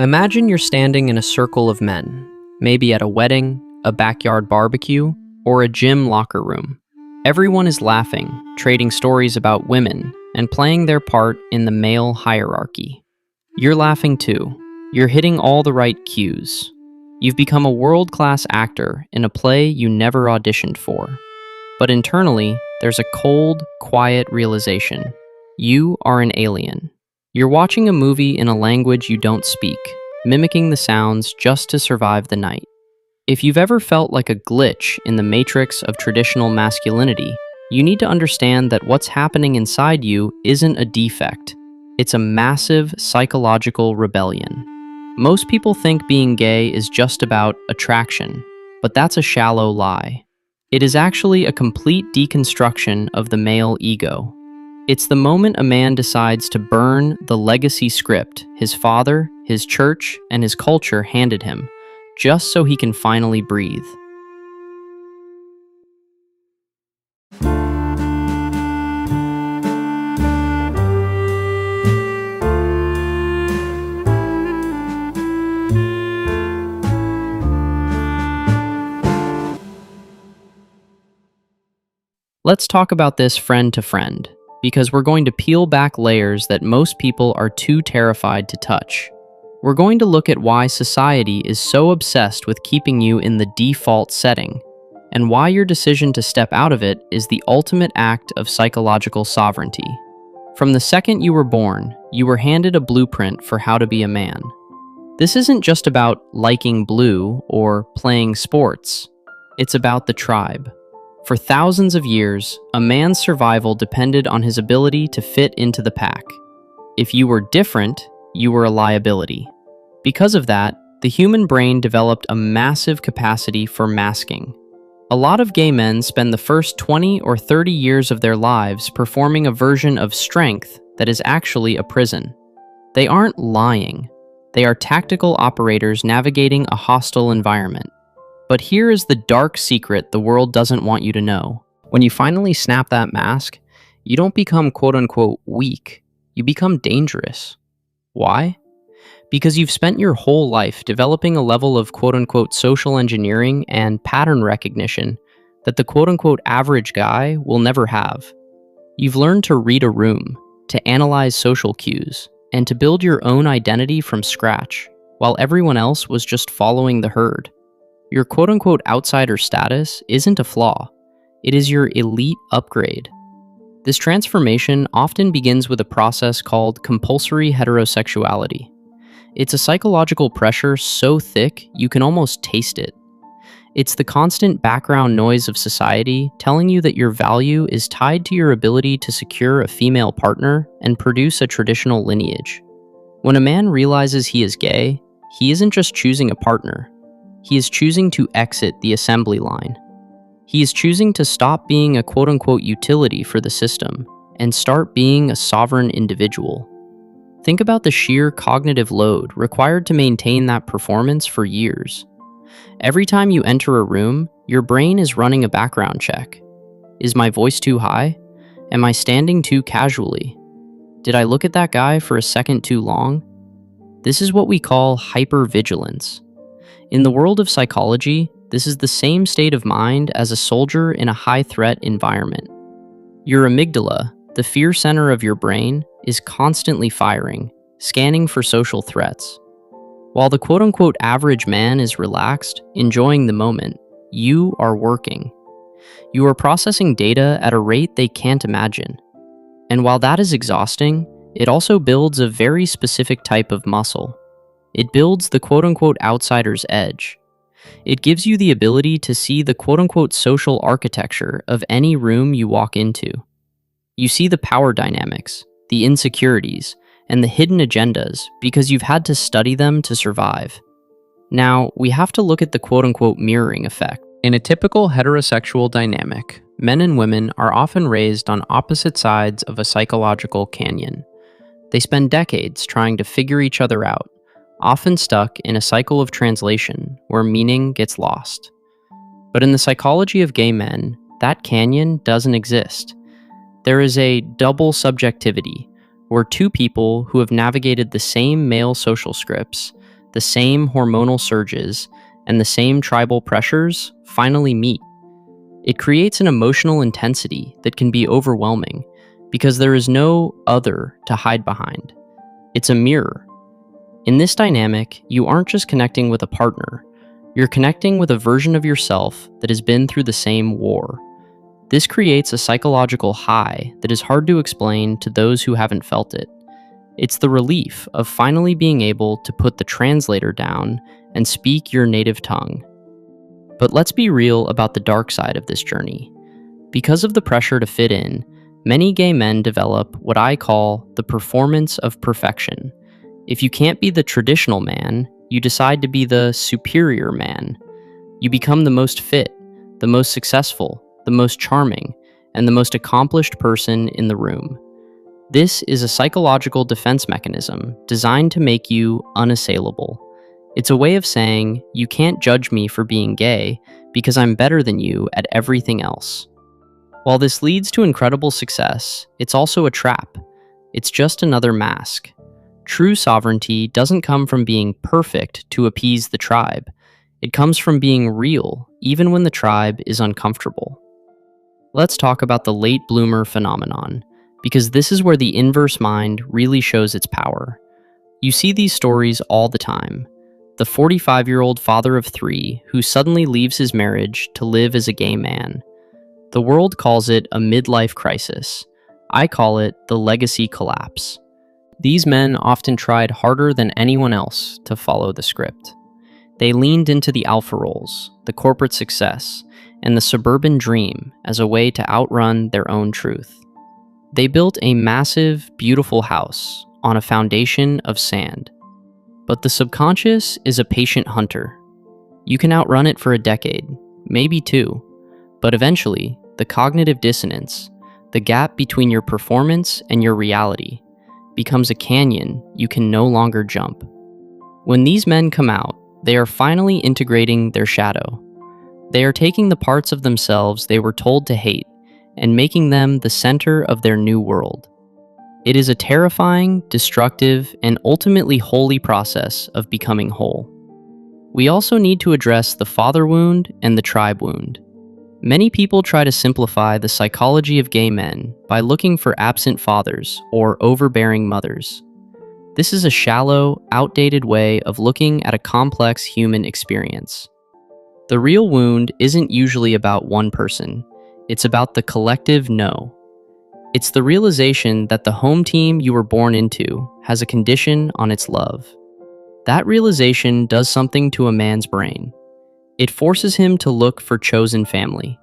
Imagine you're standing in a circle of men, maybe at a wedding, a backyard barbecue, or a gym locker room. Everyone is laughing, trading stories about women, and playing their part in the male hierarchy. You're laughing too. You're hitting all the right cues. You've become a world-class actor in a play you never auditioned for. But internally, there's a cold, quiet realization. You are an alien. You're watching a movie in a language you don't speak, mimicking the sounds just to survive the night. If you've ever felt like a glitch in the matrix of traditional masculinity, you need to understand that what's happening inside you isn't a defect. It's a massive psychological rebellion. Most people think being gay is just about attraction, but that's a shallow lie. It is actually a complete deconstruction of the male ego. It's the moment a man decides to burn the legacy script his father, his church, and his culture handed him, just so he can finally breathe. Let's talk about this friend to friend, because we're going to peel back layers that most people are too terrified to touch. We're going to look at why society is so obsessed with keeping you in the default setting, and why your decision to step out of it is the ultimate act of psychological sovereignty. From the second you were born, you were handed a blueprint for how to be a man. This isn't just about liking blue or playing sports. It's about the tribe. For thousands of years, a man's survival depended on his ability to fit into the pack. If you were different, you were a liability. Because of that, the human brain developed a massive capacity for masking. A lot of gay men spend the first 20 or 30 years of their lives performing a version of strength that is actually a prison. They aren't lying. They are tactical operators navigating a hostile environment. But here is the dark secret the world doesn't want you to know. When you finally snap that mask, you don't become quote-unquote weak. You become dangerous. Why? Because you've spent your whole life developing a level of quote-unquote social engineering and pattern recognition that the quote-unquote average guy will never have. You've learned to read a room, to analyze social cues, and to build your own identity from scratch, while everyone else was just following the herd. Your quote-unquote outsider status isn't a flaw. It is your elite upgrade. This transformation often begins with a process called compulsory heterosexuality. It's a psychological pressure so thick you can almost taste it. It's the constant background noise of society telling you that your value is tied to your ability to secure a female partner and produce a traditional lineage. When a man realizes he is gay, he isn't just choosing a partner. He is choosing to exit the assembly line. He is choosing to stop being a quote-unquote utility for the system and start being a sovereign individual. Think about the sheer cognitive load required to maintain that performance for years. Every time you enter a room, your brain is running a background check. Is my voice too high? Am I standing too casually? Did I look at that guy for a second too long? This is what we call hypervigilance. In the world of psychology, this is the same state of mind as a soldier in a high-threat environment. Your amygdala, the fear center of your brain, is constantly firing, scanning for social threats. While the quote-unquote average man is relaxed, enjoying the moment, you are working. You are processing data at a rate they can't imagine. And while that is exhausting, it also builds a very specific type of muscle. It builds the quote-unquote outsider's edge. It gives you the ability to see the quote-unquote social architecture of any room you walk into. You see the power dynamics, the insecurities, and the hidden agendas because you've had to study them to survive. Now, we have to look at the quote-unquote mirroring effect. In a typical heterosexual dynamic, men and women are often raised on opposite sides of a psychological canyon. They spend decades trying to figure each other out, often stuck in a cycle of translation where meaning gets lost. But in the psychology of gay men, that canyon doesn't exist. There is a double subjectivity, where two people who have navigated the same male social scripts the same hormonal surges, and the same tribal pressures finally meet. It creates an emotional intensity that can be overwhelming because there is no other to hide behind. It's a mirror. In this dynamic, you aren't just connecting with a partner, you're connecting with a version of yourself that has been through the same war. This creates a psychological high that is hard to explain to those who haven't felt it. It's the relief of finally being able to put the translator down and speak your native tongue. But let's be real about the dark side of this journey. Because of the pressure to fit in, many gay men develop what I call the performance of perfection. If you can't be the traditional man, you decide to be the superior man. You become the most fit, the most successful, the most charming, and the most accomplished person in the room. This is a psychological defense mechanism designed to make you unassailable. It's a way of saying, you can't judge me for being gay because I'm better than you at everything else. While this leads to incredible success, it's also a trap. It's just another mask. True sovereignty doesn't come from being perfect to appease the tribe. It comes from being real, even when the tribe is uncomfortable. Let's talk about the late bloomer phenomenon, because this is where the inverse mind really shows its power. You see these stories all the time. The 45-year-old father of 3 who suddenly leaves his marriage to live as a gay man. The world calls it a midlife crisis. I call it the legacy collapse. These men often tried harder than anyone else to follow the script. They leaned into the alpha roles, the corporate success, and the suburban dream as a way to outrun their own truth. They built a massive, beautiful house on a foundation of sand. But the subconscious is a patient hunter. You can outrun it for a decade, maybe 2, but eventually, the cognitive dissonance, the gap between your performance and your reality, becomes a canyon you can no longer jump. When these men come out, they are finally integrating their shadow. They are taking the parts of themselves they were told to hate and making them the center of their new world. It is a terrifying, destructive, and ultimately holy process of becoming whole. We also need to address the father wound and the tribe wound. Many people try to simplify the psychology of gay men by looking for absent fathers or overbearing mothers. This is a shallow, outdated way of looking at a complex human experience. The real wound isn't usually about one person. It's about the collective no. It's the realization that the home team you were born into has a condition on its love. That realization does something to a man's brain. It forces him to look for chosen family.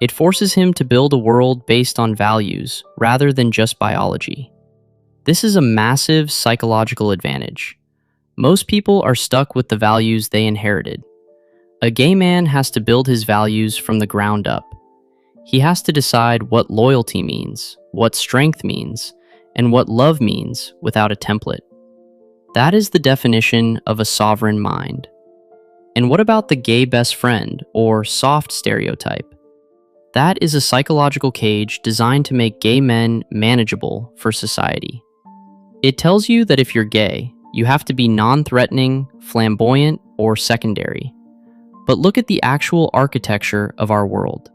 It forces him to build a world based on values rather than just biology. This is a massive psychological advantage. Most people are stuck with the values they inherited. A gay man has to build his values from the ground up. He has to decide what loyalty means, what strength means, and what love means without a template. That is the definition of a sovereign mind. And what about the gay best friend, or soft stereotype? That is a psychological cage designed to make gay men manageable for society. It tells you that if you're gay, you have to be non-threatening, flamboyant, or secondary. But look at the actual architecture of our world.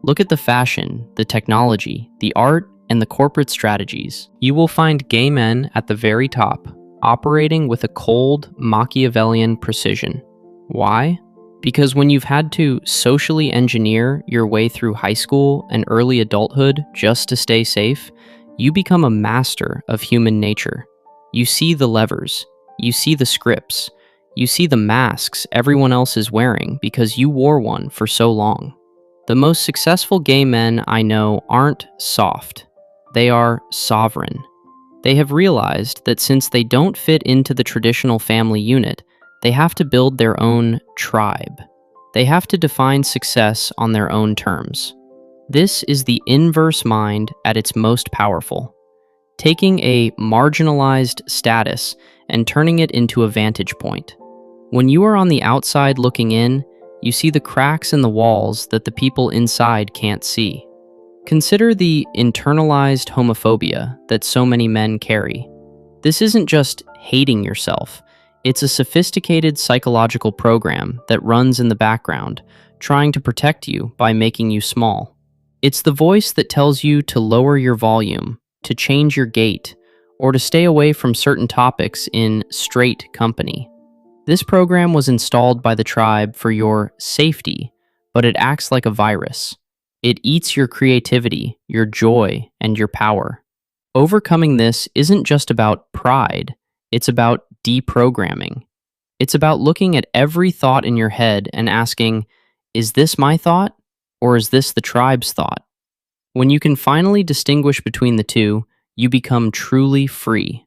Look at the fashion, the technology, the art, and the corporate strategies. You will find gay men at the very top, operating with a cold, Machiavellian precision. Why? Because when you've had to socially engineer your way through high school and early adulthood just to stay safe, you become a master of human nature. You see the levers, you see the scripts, you see the masks everyone else is wearing because you wore one for so long. The most successful gay men I know aren't soft. They are sovereign. They have realized that since they don't fit into the traditional family unit, they have to build their own tribe. They have to define success on their own terms. This is the inverse mind at its most powerful, taking a marginalized status and turning it into a vantage point. When you are on the outside looking in, you see the cracks in the walls that the people inside can't see. Consider the internalized homophobia that so many men carry. This isn't just hating yourself, It's a sophisticated psychological program that runs in the background, trying to protect you by making you small. It's the voice that tells you to lower your volume, to change your gait, or to stay away from certain topics in straight company. This program was installed by the tribe for your safety, but it acts like a virus. It eats your creativity, your joy, and your power. Overcoming this isn't just about pride, it's about deprogramming. It's about looking at every thought in your head and asking, is this my thought or is this the tribe's thought? When you can finally distinguish between the two, you become truly free.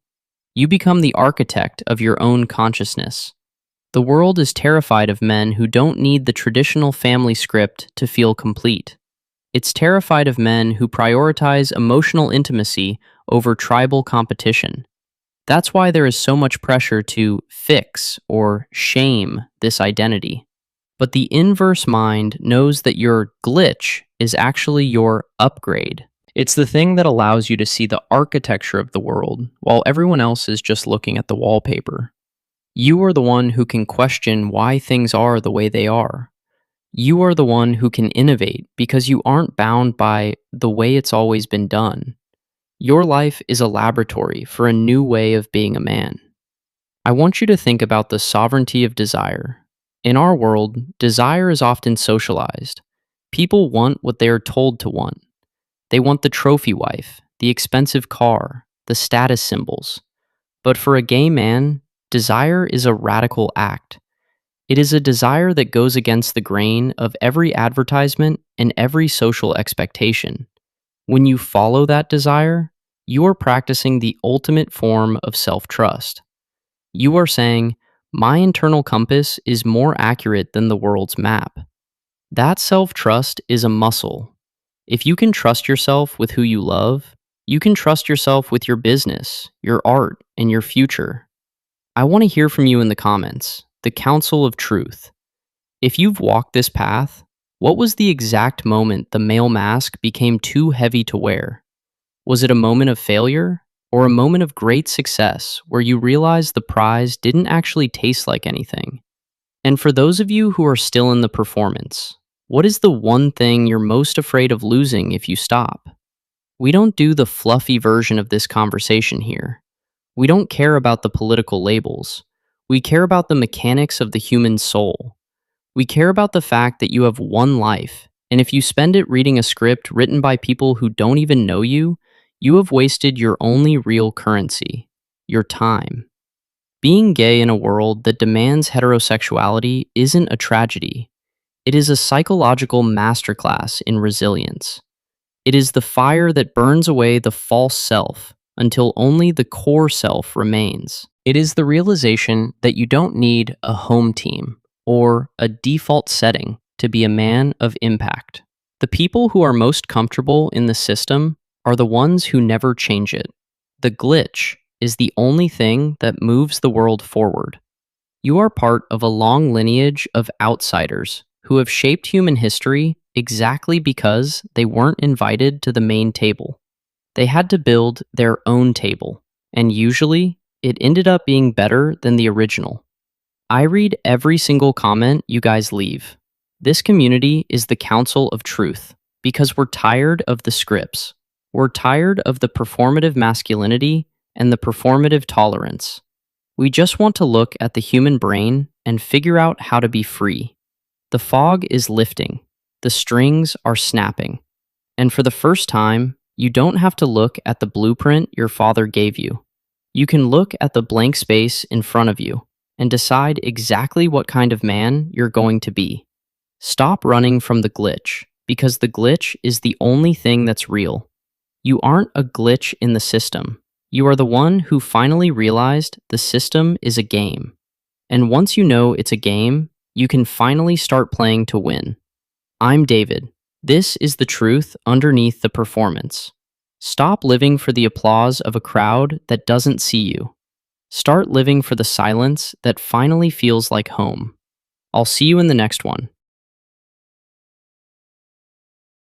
You become the architect of your own consciousness. The world is terrified of men who don't need the traditional family script to feel complete. It's terrified of men who prioritize emotional intimacy over tribal competition. That's why there is so much pressure to fix or shame this identity. But the inverse mind knows that your glitch is actually your upgrade. It's the thing that allows you to see the architecture of the world while everyone else is just looking at the wallpaper. You are the one who can question why things are the way they are. You are the one who can innovate because you aren't bound by the way it's always been done. Your life is a laboratory for a new way of being a man. I want you to think about the sovereignty of desire. In our world, desire is often socialized. People want what they are told to want. They want the trophy wife, the expensive car, the status symbols. But for a gay man, desire is a radical act. It is a desire that goes against the grain of every advertisement and every social expectation. When you follow that desire, you are practicing the ultimate form of self-trust. You are saying, my internal compass is more accurate than the world's map. That self-trust is a muscle. If you can trust yourself with who you love, you can trust yourself with your business, your art, and your future. I want to hear from you in the comments, the counsel of truth. If you've walked this path, what was the exact moment the male mask became too heavy to wear? Was it a moment of failure or a moment of great success where you realized the prize didn't actually taste like anything? And for those of you who are still in the performance, what is the one thing you're most afraid of losing if you stop? We don't do the fluffy version of this conversation here. We don't care about the political labels. We care about the mechanics of the human soul. We care about the fact that you have one life, and if you spend it reading a script written by people who don't even know you, you have wasted your only real currency, your time. Being gay in a world that demands heterosexuality isn't a tragedy. It is a psychological masterclass in resilience. It is the fire that burns away the false self until only the core self remains. It is the realization that you don't need a home team or a default setting to be a man of impact. The people who are most comfortable in the system are the ones who never change it. The glitch is the only thing that moves the world forward. You are part of a long lineage of outsiders who have shaped human history exactly because they weren't invited to the main table. They had to build their own table, and usually it ended up being better than the original. I read every single comment you guys leave. This community is the council of truth because we're tired of the scripts. We're tired of the performative masculinity and the performative tolerance. We just want to look at the human brain and figure out how to be free. The fog is lifting. The strings are snapping. And for the first time, you don't have to look at the blueprint your father gave you. You can look at the blank space in front of you and decide exactly what kind of man you're going to be. Stop running from the glitch, because the glitch is the only thing that's real. You aren't a glitch in the system. You are the one who finally realized the system is a game. And once you know it's a game, you can finally start playing to win. I'm David. This is the truth underneath the performance. Stop living for the applause of a crowd that doesn't see you. Start living for the silence that finally feels like home. I'll see you in the next one.